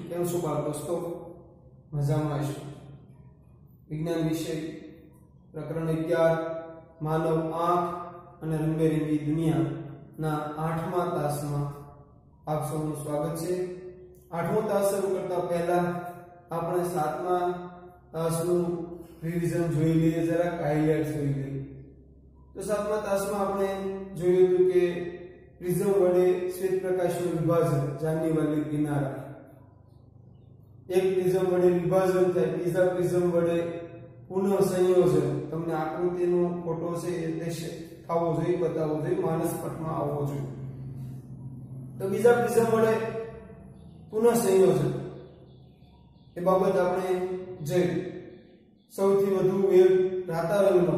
કેમ છો બાળ દોસ્તો? મજામાં હશો? વિજ્ઞાન વિષય પ્રકરણ 11 માનવ આંખ અને રંગબેરંગી દુનિયાના 8મા તાસમાં આપ સૌનું સ્વાગત છે. 8મો તાસ શરૂ કરતા પહેલા આપણે 7મા તાસનું રિવિઝન જોઈ લઈએ, જરા હાઇલાઇટ્સ જોઈ લઈએ. તો 7મા તાસમાં આપણે જોયું હતું કે પ્રિઝમ વડે શ્વેત પ્રકાશનું વિભાજન, જાનની વાલી કિનારા. એક પ્રિઝમ વડે વિભાજન થાય, બીજા પ્રિઝમ વડે પુનઃ સંયોજન. તમને આકૃતિનો ફોટો છે એ દેશે થવો જોઈએ, બતાવવો જોઈએ, માનસ પટમાં આવવો જોઈએ. તો બીજા પ્રિઝમ વડે પુનઃ સંયોજન એ બાબત આપણે જોઈ. સૌથી વધુ વેગ રાતા રંગનો,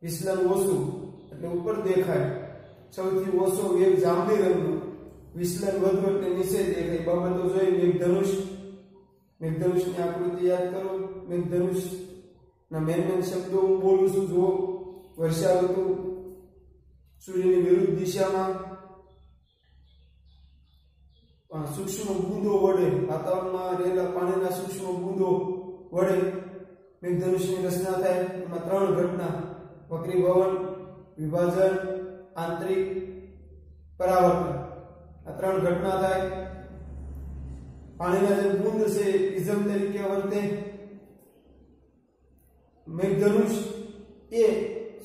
વિચલન ઓછું એટલે ઉપર દેખાય. સૌથી ઓછો વેગ જાંબલી રંગનો, વિચલન વધુ એટલે નીચે દેખાય. બાબતો જોઈ. મેઘધનુષ, મેઘધનુષની આકૃતિ યાદ કરો. મેઘધનુષ ના મેન શબ્દો હું બોલું છું. જુઓ, વર્ષા ઋતુ, સૂર્યની વિરુદ્ધ દિશામાં સૂક્ષ્મ બુંદો વડે, વાતાવરણમાં રહેલા પાણીના સૂક્ષ્મ બુંદો વડે મેઘધનુષની રચના થાય. એમાં 3 ઘટના: વક્રીભવન, વિભાજન, આંતરિક પરાવર્તન. આ 3 ઘટના થાય. પાણીના જે બુંદ છે પ્રિઝમ તરીકે વર્તે. મેઘધનુષ એ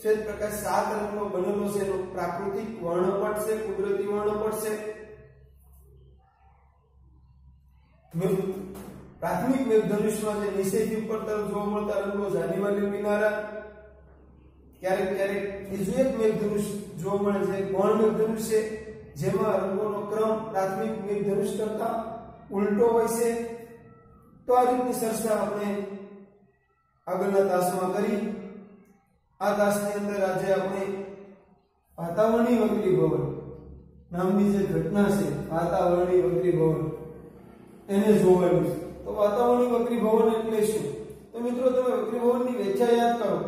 શ્વેત પ્રકાશ 7 રંગનો બનેલો છે. એનો પ્રાકૃતિક વર્ણપટ છે, કુદરતી વર્ણપટ છે. પ્રાથમિક મેઘધનુષમાં જે નીચેથી ઉપર તરફ જોવા મળતા રંગો, જાનીવાલી કિનારા. ક્યારેક ક્યારેક બીજું એક મેઘધનુષ જોવા મળે છે, ગૌણ મેઘધનુષ છે, જેમાં રંગોનો ક્રમ પ્રાથમિક મેઘધનુષ કરતા ઉલટો હોય છે. તો આ રીતની ચર્ચા આપણે આગળના તાસમાં કરી. આ તાસની અંદર આજે આપણે વાતાવરણીય વક્રીભવન નામની જે ઘટના છે, વાતાવરણીય વક્રીભવન, એને જોવાનું છે. તો વાતાવરણીય વક્રીભવન એટલે શું? તો મિત્રો, તમે વક્રીભવનની વ્યાખ્યા યાદ કરો.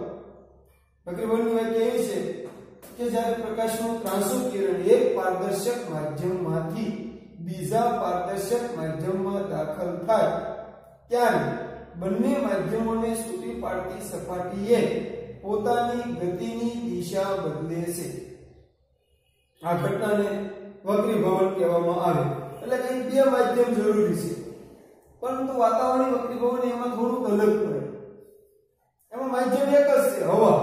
વક્રીભવનની વ્યાખ્યા એવી છે કે જ્યારે પ્રકાશનું ત્રાંસુ કિરણ એક પારદર્શક માધ્યમમાંથી બીજા પારદર્શક માધ્યમમાં દાખલ થાય ત્યારે બંને માધ્યમોને છૂટી પાડતી સપાટીએ પોતાની ગતિની દિશા બદલે છે. આ ઘટનાને વક્રીભવન કહેવામાં આવે. એટલે કંઈક 2 માધ્યમ જરૂરી છે, પરંતુ વાતાવરણીય વક્રીભવન એમાં થોડુંક અલગ પડે. એમાં માધ્યમ એક જ છે, હવા.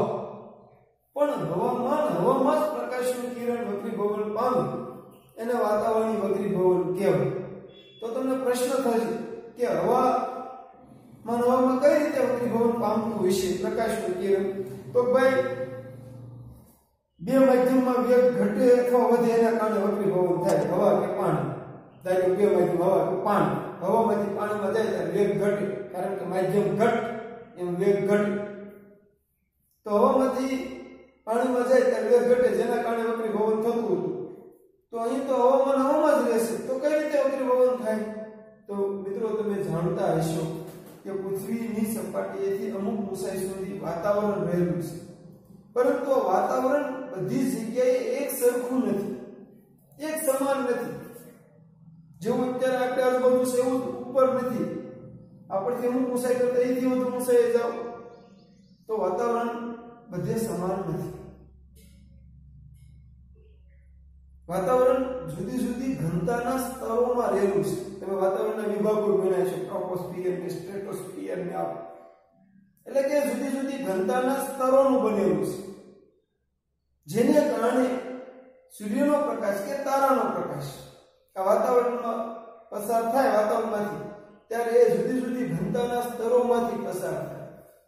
પણ હવામાં જ પ્રકાશનું કિરણ વક્રીભવન પામે એને વાતાવરણીય વક્રીભવન કહેવાય. તો તમને પ્રશ્ન થશે કે હવામાં કઈ રીતે વક્રીભવન પામતું હોય છે પ્રકાશનું કિરણ? તો ભાઈ, 2 માધ્યમમાં વેગ ઘટે અથવા વધે એના કારણે વક્રીભવન થાય. હવા કે પાણી, ધારો 2 માધ્યમ, હવા કે પાણી. હવામાંથી પાણીમાં જાય ત્યારે વેગ ઘટે, કારણ કે માધ્યમ ઘટ એમ વેગ ઘટે. તો હવામાંથી પાણીમાં જાય ત્યારે વેગ ઘટે, જેના કારણે વક્રીભવન થતું હતું. તો અહીં તો હવામાં જ રહેશે, તો કઈ રીતે વક્રીભવન થાય? તો મિત્રો, તમે જાણતા હશો કે પૃથ્વીની સપાટીએથી અમુક ઊંચાઈ સુધી વાતાવરણ રહેલું છે, પરંતુ આ વાતાવરણ બધી જગ્યાએ એક સરખું નથી, એક સમાન નથી. જેવું અત્યારે આપણે આજુબાજુ છે એવું ઉપર નથી. આપણથી અમુક ઊંચાઈ કરતા એથી વધુ ઊંચાઈએ જાઓ તો વાતાવરણ બધે સમાન નથી. વાતાવરણ જુદી જુદી ઘનતાના સ્તરોમાં રહેલું છે. તમે વાતાવરણના વિભાગો ગણ્યા છે, ટ્રોપોસ્ફિયર ને સ્ટ્રેટોસ્ફિયર ને આ. એટલે કે જુદી જુદી ઘનતાના સ્તરોનું બનેલું છે, જેને કારણે સૂર્યનો પ્રકાશ કે તારાનો પ્રકાશ આ વાતાવરણમાં પસાર થાય, વાતાવરણમાંથી, ત્યારે એ જુદી જુદી ઘનતાના સ્તરોમાંથી પસાર થાય.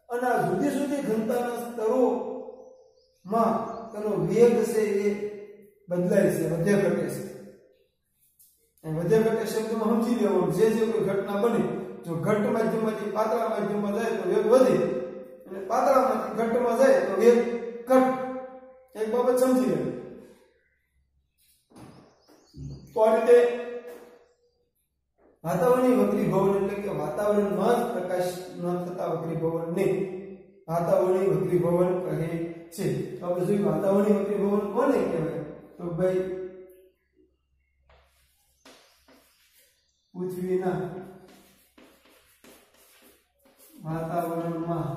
અને આ જુદી જુદી ઘનતાના સ્તરોમાં તેનો વેગ છે એ બદલાય છે, વધે ઘટે છે. વધે ઘટે શબ્દમાં સમજી લેવાનું. જે કોઈ ઘટના બને, જો ઘટ માધ્યમમાંથી પાતળા માધ્યમમાં જાય તો વેગ વધે, અને પાતળામાંથી ઘટમાં જાય તો વેગ ઘટ. એક બાબત સમજી લેવાની. તો આ રીતે વાતાવરણીય વક્રીભવન એટલે કે વાતાવરણમાં જ પ્રકાશ ન થતા વક્રીભવનને વાતાવરણીય વક્રીભવન કહે છે. તો આપણે જોઈએ વાતાવરણીય વક્રીભવન કોને કહેવાય? તો ભાઈ પૃથ્વીના વાતાવરણમાં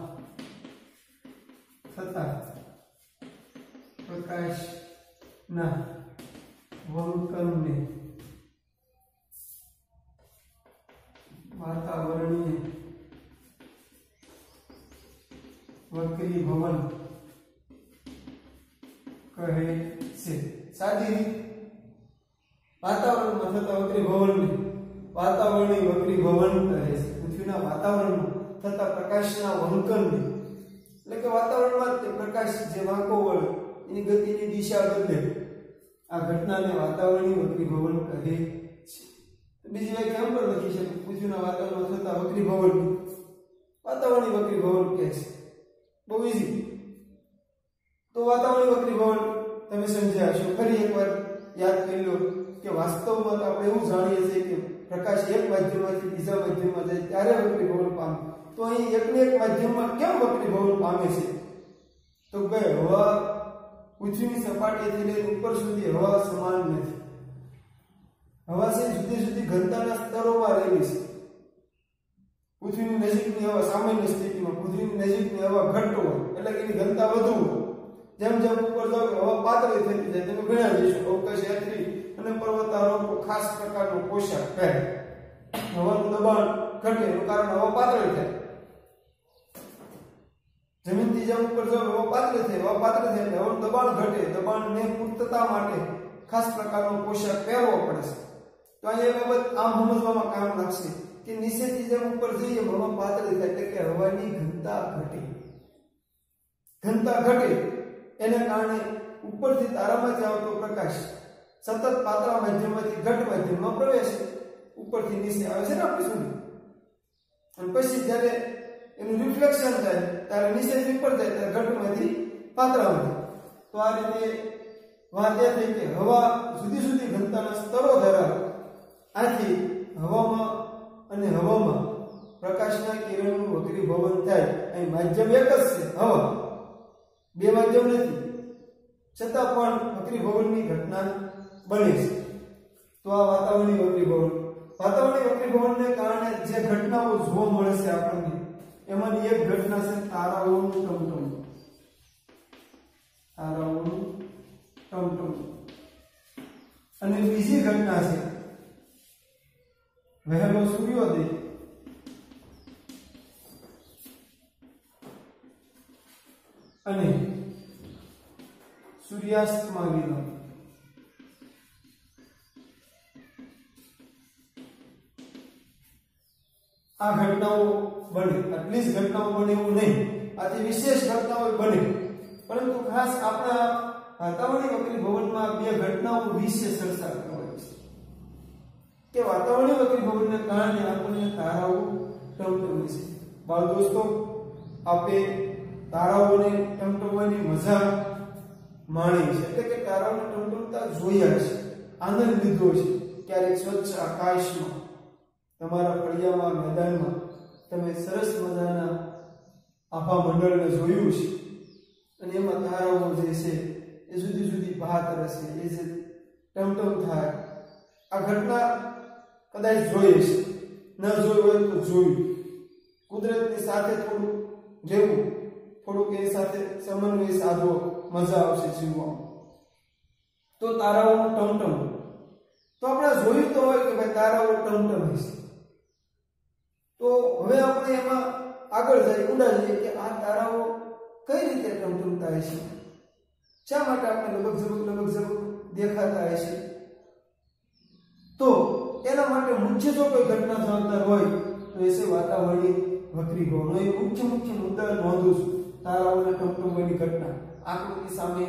થતા પ્રકાશના વંકનને વાતાવરણીય વક્રીભવન કહે છે. સાદી રીત વાતાવરણમાં થતા વક્રીભવનને વાતાવરણીય વક્રીભવન કહે છે. પૃથ્વીના વાતાવરણમાં થતા પ્રકાશના વંકનને એટલે કે વાતાવરણમાં તે પ્રકાશ જે વાંકો વળે એની ગતિની દિશા બદલે આ ઘટનાને વાતાવરણીય વક્રીભવન કહે છે. બીજી વ્યાખ્યા એમ પણ લખી છે પૃથ્વીના વાતાવરણમાં થતા વક્રીભવન વાતાવરણીય વક્રીભવન કહે છે. બહુ ઈઝી. તો વાતાવરણીય વક્રીભવન તમે સમજ્યા હશો. ફરી એકવાર યાદ કરી લો કે વાસ્તવમાં તો આપણે એવું જાણીએ છીએ કે પ્રકાશ એક માધ્યમમાંથી બીજા માધ્યમમાં જાય ત્યારે વક્રીભવન પામે. તો અહીં એકને એક માધ્યમમાં કેમ વક્રીભવન પામે છે? તો કે હવા પૃથ્વીની સપાટીથી લઈને ઉપર સુધી હવા સમાન નથી. હવા છે જુદી જુદી ઘનતાના સ્તરોમાં રહેલી છે. પૃથ્વીની નજીકની હવા સામાન્ય સ્થિતિમાં પૃથ્વીની નજીકની હવા ઘટ્ટ હોય એટલે કે એની ઘનતા વધુ હોય. જેમ જેમ ઉપર જાવ હવા પાતળી થતી જાય. તમે ઘણા જઈશું અવકાશ યાત્રી અને પર્વતારોહકો ખાસ પ્રકારનો પોશાક પહેરે. હવાનું દબાણ ઘટે એનું કારણ હવા પાતળી થાય. જમીનથી જેમ ઉપર જાવ હવા પાતળી થાય એટલે હવાનું દબાણ ઘટે. દબાણને પૂર્તતા માટે ખાસ પ્રકારનો પોશાક પહેરવો પડે છે. તો અહીંયા બાબત આમ સમજવામાં કામ લાગશે કે નીચેથી જેમ ઉપર જઈએ હવા પાતળી થાય એટલે કે હવાની ઘનતા ઘટે. ઘનતા ઘટે એને કારણે ઉપરથી તારામાંથી આવતો પ્રકાશ સતત પાતળા માધ્યમમાંથી ઘટ માધ્યમમાં પ્રવેશે. ઉપરથી નીચે આવે છે ને આપણે સુધી. અને પછી જ્યારે એનું રિફ્લેક્શન થાય ત્યારે નીચેથી ઉપર જાય ત્યારે ઘટમાંથી પાતળામાં. તો આ રીતે વાત એ થઈ કે હવા જુદી જુદી ઘનતાના સ્તરો ધરાવે. આથી હવામાં અને હવામાં પ્રકાશના કિરણનું વક્રીભવન થાય. અહીં માધ્યમ એક જ છે હવા, બે માધ્યમ નથી, છતાં પણ વક્રીભવનની ઘટના બને છે. તો આ વાતાવરણીય વક્રીભવન. વાતાવરણીય વક્રીભવનને કારણે જે ઘટનાઓ જોવા મળે છે આપણને એમાંની એક ઘટના છે તારાઓનું ટમટમ. તારાઓનું ટમટમ. અને બીજી ઘટના છે વહેલો સૂર્યોદય અને સૂર્યાસ્તમાં વિલંબ. આ ઘટનાઓ બને. આટલી જ ઘટનાઓ બને એવું નહીં, આથી વિશેષ ઘટનાઓ બને. પરંતુ ખાસ આપણા વાતાવરણીય વક્રીભવનમાં બે ઘટનાઓ વિશે ચર્ચા કરવાની છે કે વાતાવરણીય વક્રીભવનને કારણે આપણને તારાઓ ટમટમે છે. બાળ દોસ્તો, આપે તારાઓને ટમટમવાની મજા માણી છે, એટલે કે તારાઓને ટમટમતા જોયા છે, આનંદ લીધો છે. ક્યારેક સ્વચ્છ આકાશમાં તમારા ફળિયામાં મેદાનમાં તમે સરસ મજાના આભા મંડળને જોયું છે અને એમાં તારાઓ જે છે એ જુદી જુદી ભાત રસે, એ જે ટમટમ થાય. આ ઘટના કદાચ જોઈએ છે, ન જોઈ હોય તો જોયું. કુદરતની સાથે થોડું રહેવું, થોડુંક એ સાથે સમન્વય સાધવો, મજા આવશે જીવવામાં. તો તારાઓનું ટમટમ. તો આપણે જોયું તો હોય કે ભાઈ તારાઓ ટમટમે છે. તો હવે આપણે એમાં આગળ જઈ ઊંડા જઈએ કે આ તારાઓ કઈ રીતે ટમટમતા હશે, શા માટે આપણે લગભગ ઝબક દેખાતા હશે. તો એના માટે મુખ્ય જો કોઈ ઘટના જવાબદાર હોય તો એ છે વાતાવરણીય વક્રીભવન. એ મુખ્ય મુદ્દા નોંધું છું. તારાઓને ટમટમવાની ઘટના આકૃતિ સામે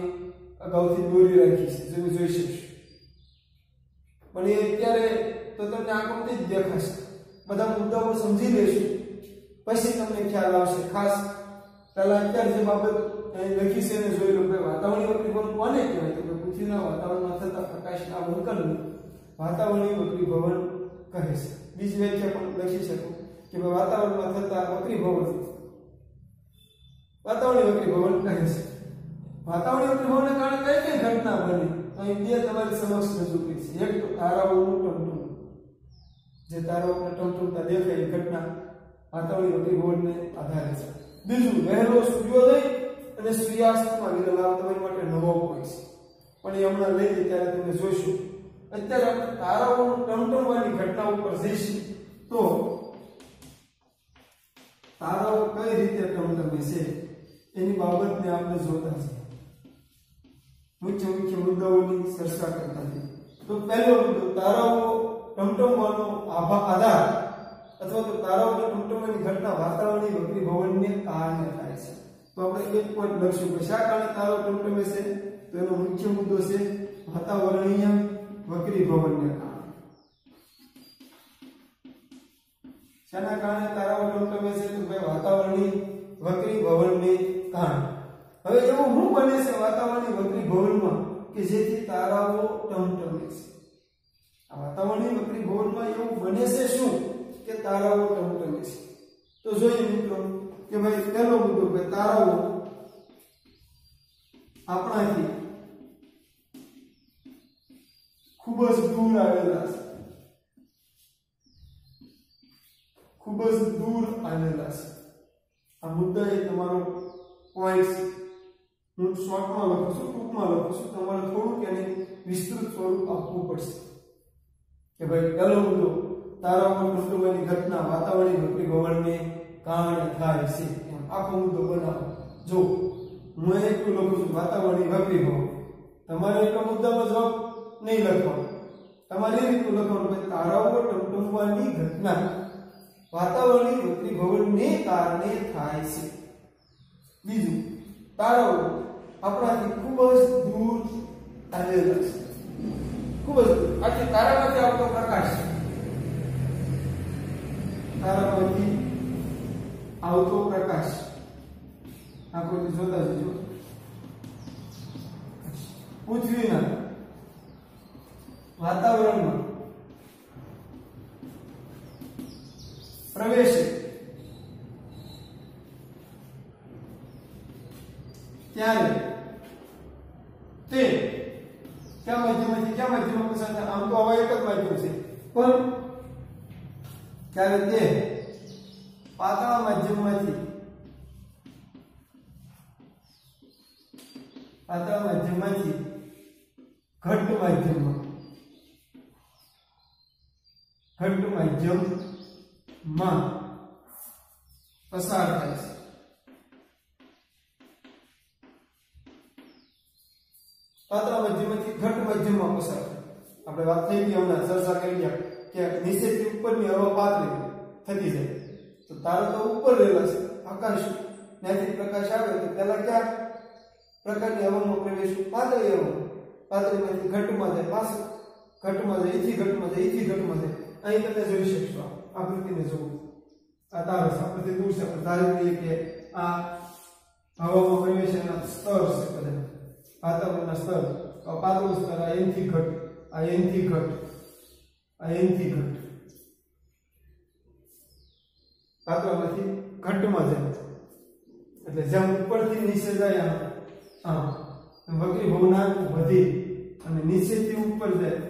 અગાઉથી દોરી રાખી છે, તમે જોઈ શકશો. પણ એ અત્યારે તો તમને આકૃતિ જ દેખાશે. બધા મુદ્દાઓ સમજી લેશું પછી તમને ખ્યાલ આવશે. ખાસ પહેલા અત્યારે જે બાબત લખી છે એને જોઈ લો કે વાતાવરણીય વક્રીભવન કોને કહેવાય? તો પૃથ્વીના વાતાવરણમાં થતા પ્રકાશના વંકનને વાતાવરણીય વક્રીભવન કહે છે. બીજી વ્યાખ્યા પણ લખી શકો કે વાતાવરણમાં થતા વક્રીભવન વાતાવરણીય વક્રીભવન કહે છે. વાતાવરણીય વક્રીભવનને કારણે કઈ કઈ ઘટના બની અહીં બે તમારી સમક્ષ રજૂ કરી છે. એક તો તારાઓનું ટમટમ જે તારાઓ ટમટમતા દેખાય એ ઘટના વાતાવરણીય વક્રી ભવનને આધારે છે. બીજું, વહેલો સૂર્યોદય અને સૂર્યાસ્તમાં વિરલ લાભ તમારી માટે નવો હોય છે, પણ એ હમણાં લઈએ ત્યારે તમે જોઈશું. અત્યારે આપણે તારાઓનું ટમટમવાની ઘટના ઉપર જઈશું તો તારાઓ કઈ રીતે ટમટમે છે એની બાબતને આપણે જોતા છે. મુખ્ય મુદ્દાઓની ચર્ચા કરતા છે. તો પહેલો મુદ્દો, તારાઓ ટમટમવાનો આધાર અથવા તો તારાઓની ટમટમવાની ઘટના વાતાવરણીય વક્રી ભવનને કારણે થાય છે. તો આપણે એક પોઈન્ટ લખશું કે શા કારણે તારાઓ ટમટમે છે. તો એનો મુખ્ય મુદ્દો છે વાતાવરણીય વક્રી ભવનને કારણે. શાના કારણે તારાઓ ટમટમે છે? તો ભાઈ વાતાવરણીય વક્રી ભવનને કારણે. હવે એવું શું બને છે વાતાવરણીય વક્રી ભવનમાં કે જેથી તારાઓ ટમટમે છે? આ વાતાવરણીય વક્રી ભવનમાં એવું બને છે શું કે તારાઓ ટમટમે છે? તો જોઈએ મિત્રો કે ભાઈ પહેલો મુદ્દો કે તારાઓ આપણાથી ખૂબ જ દૂર આવેલા છે. ખૂબ જ દૂર આવેલા છે. આ મુદ્દા એ તમારો પોઈન્ટ છે. હું શોર્ટમાં લખું છું, ટૂંકમાં લખું છું, તમારે થોડુંક એને વિસ્તૃત સ્વરૂપ આપવું પડશે કે ભાઈ પહેલો મુદ્દો, તારાઓ ટમટમવાની ઘટના વાતાવરણીય વક્રી ભવનને કારણે થાય છે. એમ આખો મુદ્દો બનાવો. જો હું એટલું લખું છું વાતાવરણીય વક્રી ભવન, તમારે એટલો મુદ્દામાં જવાબ નહીં લખવાનો. તમારે એ રીતનું લખવાનું કે તારાઓ ટમટમવાની ઘટના વાતાવરણીય વક્રી ભવનને કારણે થાય છે. બીજું, તારાઓ આપણાથી ખૂબ જ દૂર આવેલા છે. ખૂબ જ દૂર. આથી તારામાંથી આવતો પ્રકાશ, તારામાંથી આવતો પ્રકાશ આકૃતિ જોતા જજો. પૃથ્વીના વાતાવરણમાં પ્રવેશે ત્યારે તે ક્યાં માધ્યમથી ક્યાં માધ્યમમાં પસાર થાય? આમ તો હવા એક જ માધ્યમ છે, પણ ત્યારે તે પાતળા માધ્યમમાંથી ઘટ્ટ માધ્યમમાં પસાર થાય છે. પાતળા માધ્યમથી ઘટ્ટ માધ્યમમાં પસાર થાય. આપણે વાત થઈ ગઈ હમણાં ચર્ચા કરી ગયા કે નીચેથી ઉપરની હવા પાતળી થતી જાય. તો તારા તો ઉપર રહેલા છે આકાશ, ત્યાંથી પ્રકાશ આવે તો પહેલા ક્યાં પ્રકારની હવામાં પ્રવેશ? પાતળી હવા. પાતળીમાંથી ઘટ્ટમાં જાય, પાછું ઘટ્ટમાં જાય, એથી ઘટ્ટમાં જાય, એથી ઘટ્ટમાં જાય. અહીં તમે જોઈ શકશો આકૃતિને જોવું. આ તારો છે, આપણે દૂર છે, આપણે ધારી લઈએ કે આ હવામાં પ્રવેશના સ્તર છે બધા વાતાવરણના સ્તર. પાતળું સ્તર આ એનથી ઘટ, આ એનથી ઘટ, આ એનથી ઘટ. પાતળામાંથી ઘટ્ટમાં જાય એટલે જેમ ઉપરથી નીચે જાય આમ વક્રી ભવનાંક વધી અને નીચેથી ઉપર જાય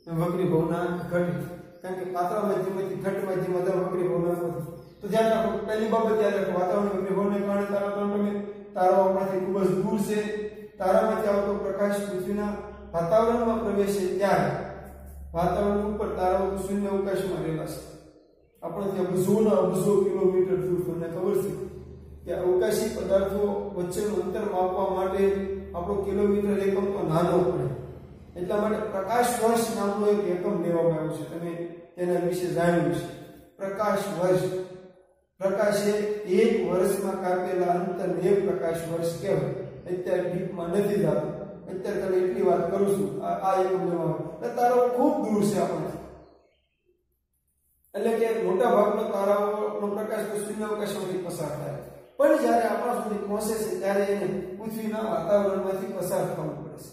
એમ વક્રી ભવનાંક ઘટી. કારણ કે પાતળા માધ્યમથી ઘટ્ટ માધ્યમમાં વક્રી ભવનાંક વધે. તો ધ્યાન રાખો, પહેલી બાબત યાદ રાખો, વાતાવરણીય વક્રી ભવનને કારણે તારાઓ આપણાથી ખૂબ જ દૂર છે. તારામાંથી આવતો પ્રકાશ પૃથ્વીના વાતાવરણમાં પ્રવેશે ત્યારે વાતાવરણ ઉપર તારાઓ શૂન્ય અવકાશમાં રહેલા છે. આપણને અબજોના અબજો કિલોમીટર દૂર. તમને ખબર છે કે અવકાશી પદાર્થો વચ્ચેનું અંતર માપવા માટે આપણો કિલોમીટર એકમ તો નાનો પડે. એટલા માટે પ્રકાશ વર્ષ નામનો એક એકમ લેવામાં આવ્યો છે. તમે તેના વિશે જાણ્યું છે. પ્રકાશ વર્ષ. પ્રકાશ એ એક વર્ષમાં કાપેલા અંતરને એક પ્રકાશ વર્ષ કહેવાય. અત્યારે ડીપમાં નથી જતું, અત્યારે તમે એટલી વાત કરું છું. આ એકમ લેવામાં તારાઓ ખૂબ દૂર છે આપણને. એટલે કે મોટા ભાગનો તારાઓનો પ્રકાશ શૂન્ય અવકાશમાંથી પસાર થાય, પણ જ્યારે આપણા સુધી પહોંચે છે ત્યારે એને પૃથ્વીના વાતાવરણમાંથી પસાર થવું પડે છે.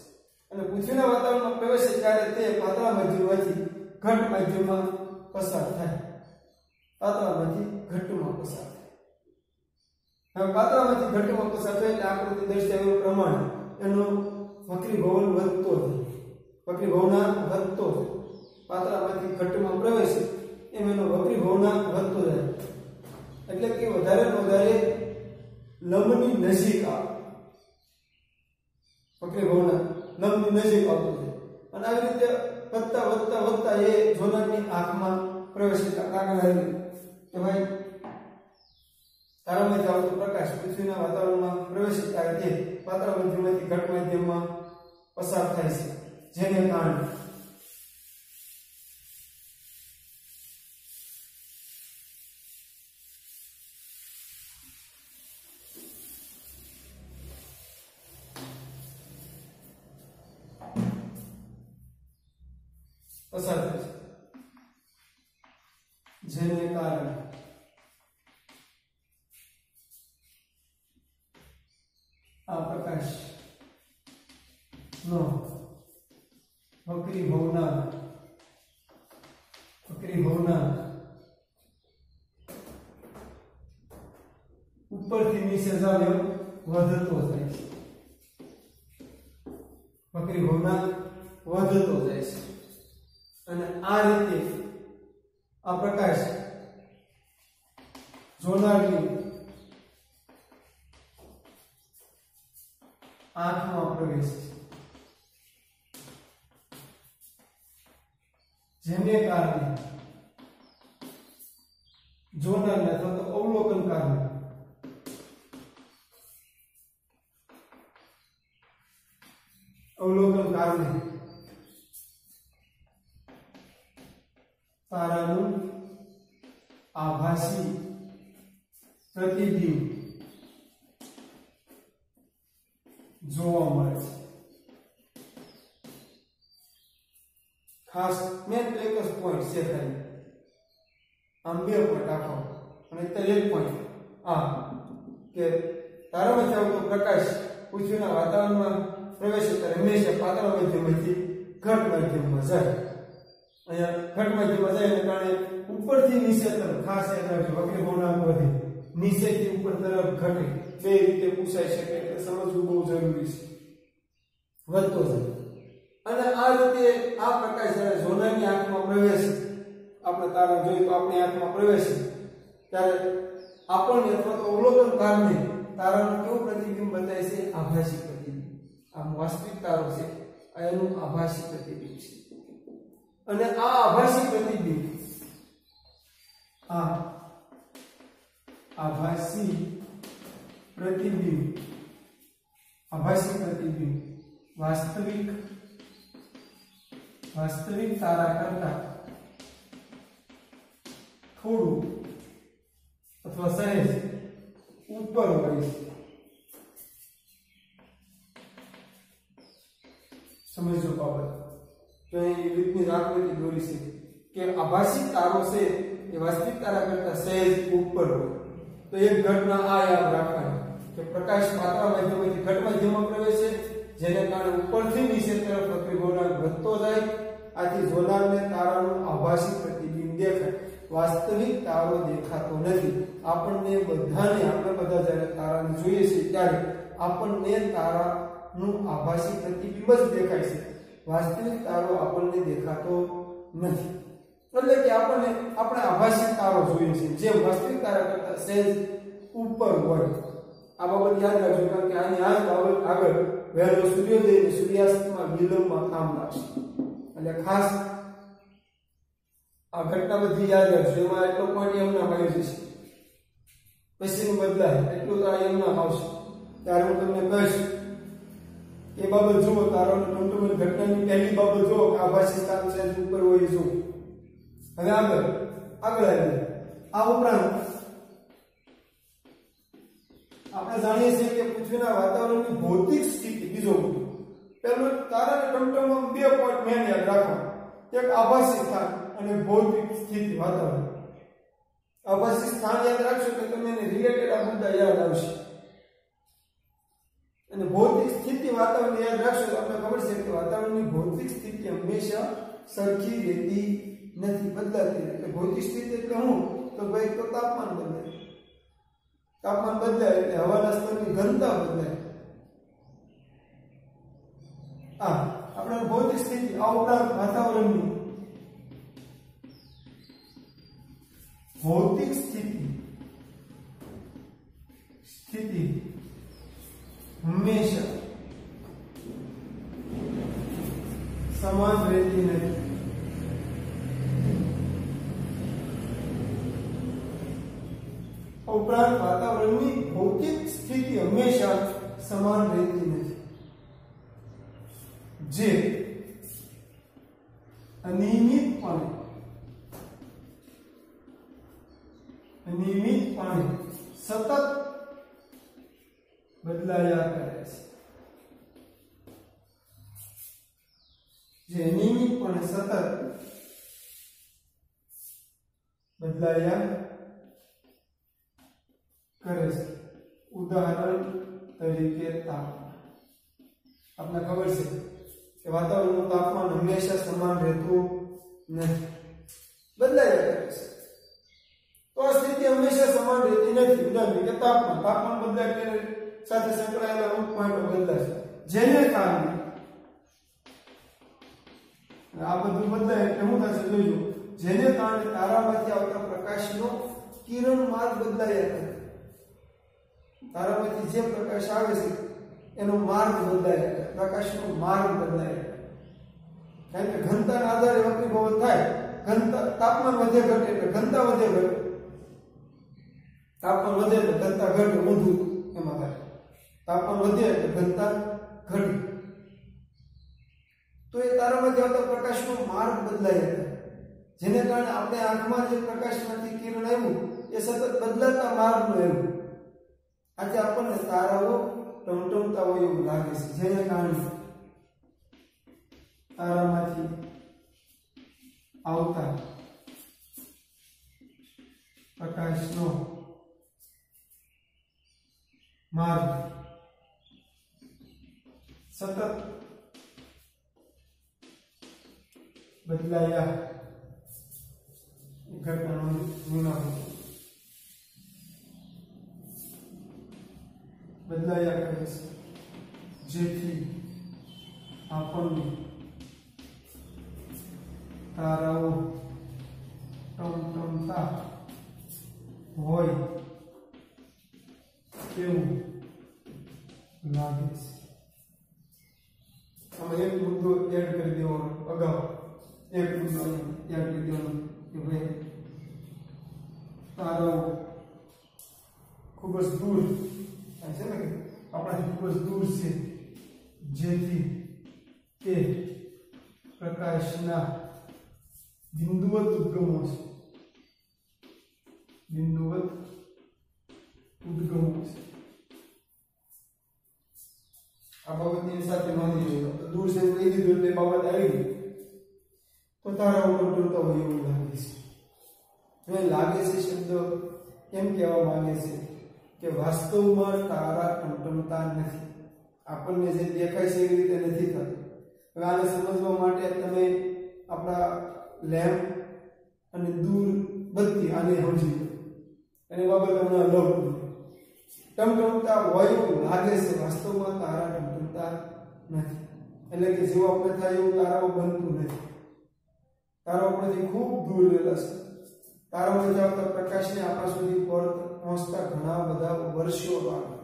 અને પૃથ્વીના વાતાવરણમાં પ્રવેશે ત્યારે તે પાતળા માધ્યમમાંથી ઘટ્ટ માધ્યમમાં પસાર થાય. પાતળામાંથી ઘટ્ટમાં પસાર થાય. હવે પાતળામાંથી ઘટ્ટમાં પસાર થાય એટલે આકૃતિ દર્શાવ્યા પ્રમાણે એનો વક્રી ભવન વધતો જાય, વક્રી ભવનાંક વધતો જાય. પાતળામાંથી ઘટ્ટમાં પ્રવેશે એમ એનો વક્રીભવનાંક વધતો જાય, એટલે કે વધારે ને વધારે લંબની નજીક આવે, વક્રીભવનાંક લંબની નજીક આવતો જાય અને આવી રીતે વધતા વધતા વધતા એ જોનારની આંખમાં પ્રવેશિત આગળ કે ભાઈ તારામાંથી આવતો પ્રકાશ પૃથ્વીના વાતાવરણમાં પ્રવેશિત થાય તે પાતળા માધ્યમમાંથી ઘટ માધ્યમમાં પસાર થાય છે, જેને કારણે પસાર થાય છે, જેને કારણે આ પ્રકાશ નો વક્રીભવનાંક ઉપરથી નીચે જાવ એમ વધતો જાય છે, વક્રીભવનાંક વધતો જાય છે અને આ રીતે આ પ્રકાશ જોનારની આંખમાં પ્રવેશે છે, જેને કારણે જોનારને અથવા તો અવલોકનકારને તારાનું આભાસી પ્રતિબિંબ જોવા મળે છે. ખાસ મેં એક જ પોઈન્ટ છે ખાલી, આમ બે પોઈન્ટ આપો અને અત્યારે એક પોઈન્ટ આ કે તારામાંથી આવતો પ્રકાશ પૃથ્વીના વાતાવરણમાં પ્રવેશે ત્યારે હંમેશા પાતળા માધ્યમમાંથી ઘટ માધ્યમમાં જાય. અહીંયા ઘટ માધ્યમમાં જાય એના કારણે ઉપરથી નીચે તરફ ખાસ યાદ વક્રીભવનાંક વધે, નીચેથી ઉપર તરફ ઘટે, બે રીતે પૂછાઈ શકે એટલે સમજવું બહુ જરૂરી છે, વધતો જાય. અને આ રીતે આ પ્રકાશ જ્યારે જોનારની આંખમાં પ્રવેશે, આપણે તારા જોઈએ તો આપણી આંખમાં પ્રવેશે ત્યારે આપણને અથવા તો અવલોકનકારને તારાનું કેવું પ્રતિબિંબ બતાવે છે? આભાસી પ્રતિબિંબ. આમ વાસ્તવિક તારો છે એનું આભાસી પ્રતિબિંબ છે. અને આ આભાસી પ્રતિબિંબ આભાસી પ્રતિબિંબ વાસ્તવિક તારા કરતા થોડું અથવા સહેજ ઉપર હોય છે. સમજો બાબત તો એ રીતની આકૃતિ દોરી છે કે આભાસી તારો છે એ વાસ્તવિક તારા કરતા સહેજ ઉપર હોય. તો એક ઘટના આ યાદ રાખવાની કે પ્રકાશ પાતળા માધ્યમથી ઘટ માધ્યમમાં પ્રવેશે, જેને કારણે ઉપરથી નીચે તરફ વક્રીભવનાંક વધતો જાય. આથી જોનારને તારાનું આભાસી પ્રતિબિંબ દેખાય, વાસ્તવિક તારો દેખાતો નથી. આપણે બધા જ્યારે તારાને જોઈએ છે ત્યારે આપણને તારાનું આભાસી પ્રતિબિંબ જ દેખાય છે, વાસ્તવિક તારો આપણને દેખાતો નથી. એટલે કે આપણે આભાસી તારો જોઈએ છે જે વાસ્તવિક તારા કરતા સહેજ ઉપર હોય. આ બાબત યાદ રાખજો, કારણ કે આની આ બાબત આગળ વહેલો સૂર્યોદય અને સૂર્યાસ્તમાં વિલંબમાં કામ લાગશે. એટલે ખાસ આ ઘટના બધી યાદ રાખજો. એમાં એટલો પોઈન્ટ એમ ના આવી જશે, પછીનું બદલાય એટલું તો એમ ના આવશે. ત્યારે હું તમને કહીશ એ બાબત જુઓ, તારાનો ટમટમની ઘટનાની પહેલી બાબત જુઓ કે આભાસી સ્થાન સહેજ ઉપર હોય જુઓ. હવે આગળ આવીએ. આ ઉપરાંત આપણે જાણીએ છીએ કે પૃથ્વીના વાતાવરણની ભૌતિક સ્થિતિ, બીજો મુદ્દો પહેલો તારાના ટમટમમાં બે પોઈન્ટ મેન યાદ રાખો, એક આભાસી સ્થાન અને ભૌતિક સ્થિતિ વાતાવરણ. આભાસી સ્થાન યાદ રાખશો કે તમને એને રિલેટેડ આ મુદ્દા યાદ આવશે, અને ભૌતિક સ્થિતિ વાતાવરણ યાદ રાખશો તો આપણે ખબર છે કે વાતાવરણની ભૌતિક સ્થિતિ હંમેશા સરખી રહેતી નથી, બદલાતી રહે. એટલે ભૌતિક સ્થિતિ એટલે શું? તો ભાઈ તો તાપમાન બદલાય, તાપમાન બદલાય એટલે હવાના સ્તરની ઘનતા બદલાય. આપણે ભૌતિક સ્થિતિ. આ ઉપરાંત વાતાવરણની ભૌતિક સ્થિતિ હંમેશા સમાન રહેતી નથી. ઉપરાંત વાતાવરણની ભૌતિક સ્થિતિ હંમેશા સમાન રહેતી નથી. જે અનિયમિતપણે સતત બદલાયા કરે છે. જે અનિયમિતપણે સતત બદલાયા કરે છે. ઉદાહરણ તરીકે તાપમાન. આપને ખબર છે કે વાતાવરણનું તાપમાન હંમેશા સમાન રહેતું નથી, બદલાયા કરે છે. તો આ સ્થિતિ હંમેશા સમાન રહેતી નથી. ઉદાહરણ કે તાપમાન બદલાય એટલે સાથે સંકળાયેલા અમુક પોઈન્ટો બદલાશે, જેને કારણે આ બધું બદલાય એટલે શું થશે જોજો. જેને કારણે તારામાંથી આવતા પ્રકાશનો કિરણ માર્ગ બદલાયા કરે. તારામાંથી જે પ્રકાશ આવે છે એનો માર્ગ બદલાય, પ્રકાશનો માર્ગ બદલાય. કારણ કે ઘનતાના આધારે વક્રીભવન થાય. ઘનતા તાપમાન વધે ઘટે એટલે ઘનતા વધે ઘટે. તાપમાન વધે એટલે ઘનતા ઘટે, વધુ એમાં થાય. તાપમાન વધે એટલે ઘનતા ઘટે. તો એ તારામાંથી આવતા પ્રકાશનો માર્ગ બદલાય, જેને કારણે આપણે આંખમાં જે પ્રકાશમાંથી કિરણ આવ્યું એ સતત બદલાતા માર્ગનું આવ્યું. આજે આપણને તારાઓ ટમટમતા હોય એવું લાગે છે, જેને કારણે તારામાંથી આવતા પ્રકાશનો માર્ગ સતત બદલાયા ઘટનાનું નિર્માણ બદલાયા કરે છે, જેથી આપણને તારાઓ ટમટમતા હોય તેવું લાગે છે. આમાં એક મુદ્દો એડ કરી દેવાનો, અગાઉ એક મુદ્દો એડ કરી દેવાનો કે ભાઈ તારાઓ ખૂબ જ દૂર છે ને, આપણાથી ખૂબ જ દૂર છે, જેથી તે પ્રકાશના બિંદુવત ઉદ્ગમો છે. બિંદુવત ઉદ્ગમો છે. આ બાબતની સાથે નોંધી લેજો. તો દૂર છે કહી દીધું એટલે બાબત આવી ગઈ. તો તારાઓ ટમટમતા હોય એવું લાગે છે. હવે લાગે છે શબ્દ એમ કહેવા માંગે છે કે વાસ્તવમાં તારા ટમટમતા નથી. આપણને જે દેખાય છે એવી રીતે નથી થતું. હવે આને સમજવા માટે તમે આપણા લેમ્પ અને દૂર બત્તી આને સમજી લો. એની બાબત હમણાં લઉં. ટમટમતા હોય એવું લાગે છે, વાસ્તવમાં તારા ટમટમતા નથી. એટલે કે જેવું આપણે થાય એવું તારાઓ બનતું નથી. તારાઓ આપણથી ખૂબ દૂર રહેલા છે. તારાઓમાંથી આવતા પ્રકાશને આપણા સુધી પહોંચતા ઘણા બધા વર્ષો લાગે.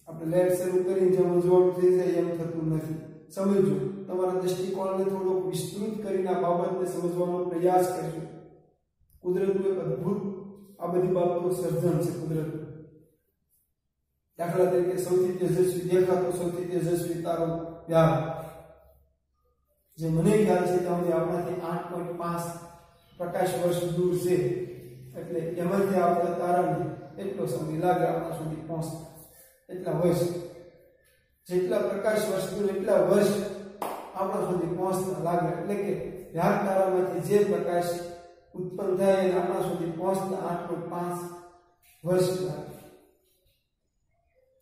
આપણે લેટ શરૂ કરીને જેમ જોવાનું થઈ જાય એમ થતું નથી. સમજો, તમારા દ્રષ્ટિકોણને થોડોક વિસ્તૃત કરીને આ બાબતને સમજવાનો પ્રયાસ કરજો. કુદરતનું એક અદ્ભુત આ બધી બાબતો સર્જન છે કુદરતનું. દાખલા તરીકે સૌથી તેજસ્વી દેખાતો સૌથી તેજસ્વી તારો વ્યાપ, જે મને ખ્યાલ છે ત્યાં આપણાથી 8.5 પ્રકાશ વર્ષ દૂર છે. એટલે એમાંથી આવતા તારાને એટલો સમય લાગે આપણા સુધી પહોંચતા. એટલા વર્ષ, જેટલા પ્રકાશ વર્ષ દૂર એટલા વર્ષ આપણા સુધી પહોંચતા લાગે. એટલે કે વ્યાપ તારામાંથી જે પ્રકાશ ઉત્પન્ન થાય એને આપણા સુધી પહોંચતા 8.5 વર્ષ લાગે.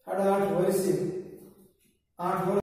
8.5 વર્ષે 8 વર્ષ